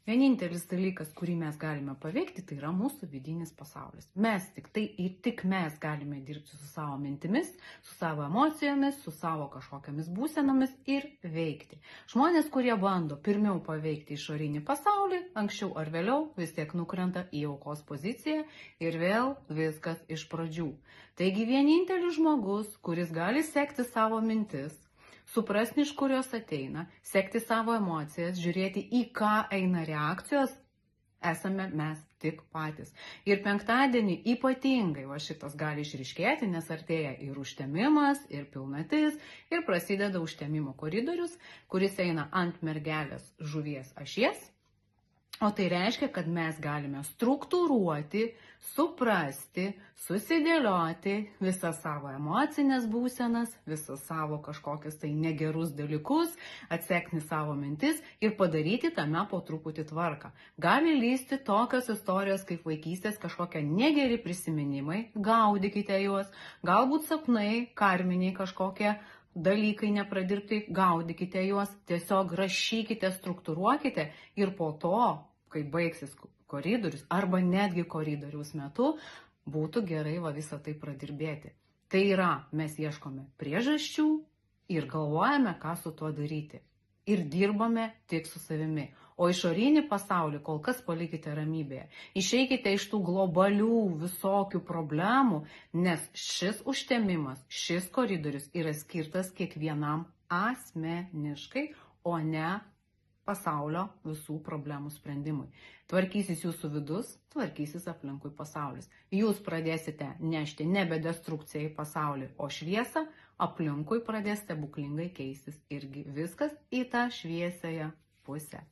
Vienintelis dalykas, kurį mes galime paveikti, tai yra mūsų vidinis pasaulis. Tik mes galime dirbti su savo mintimis, su savo emocijomis, su savo kažkokiamis būsenomis ir veikti. Žmonės, kurie bando pirmiau paveikti išorinį pasaulį, anksčiau ar vėliau vis tiek nukrenta į aukos poziciją ir vėl viskas iš pradžių. Taigi vienintelis žmogus, kuris gali sekti savo mintis, suprasti, iš kur jos ateina, sekti savo emocijas, žiūrėti, į ką eina reakcijos, esame mes tik patys. Ir penktadienį ypatingai šitas gali išryškėti, nes artėja ir užtemimas, ir pilnatis, ir prasideda užtemimo koridorius, kuris eina ant mergelės žuvies ašies. O tai reiškia, kad mes galime struktūruoti, suprasti, susidėlioti visas savo emocinės būsenas, visas savo kažkokius tai negerus dalykus, atsekti savo mintis ir padaryti tame po truputį tvarką. Gali lysti tokios istorijos kaip vaikystės kažkokie negeri prisiminimai, gaudykite juos, galbūt sapnai, karminiai kažkokie dalykai nepradirbti, gaudykite juos, tiesiog rašykite, struktūruokite ir po to, kai baigsis koridorius arba netgi koridoriaus metu, būtų gerai visą tai pradirbėti. Tai yra, mes ieškome priežasčių ir galvojame, ką su tuo daryti. Ir dirbame tik su savimi. O išorinį pasaulį kol kas palikite ramybėje. Išeikite iš tų globalių visokių problemų, nes šis užtemimas, šis koridorius yra skirtas kiekvienam asmeniškai, o ne pasaulio visų problemų sprendimui. Tvarkysis jūsų vidus, tvarkysis aplinkui pasaulis. Jūs pradėsite nešti nebe destrukciją į pasaulį, o šviesą, aplinkui pradės stebuklingai keistis irgi viskas į tą šviesiąją pusę.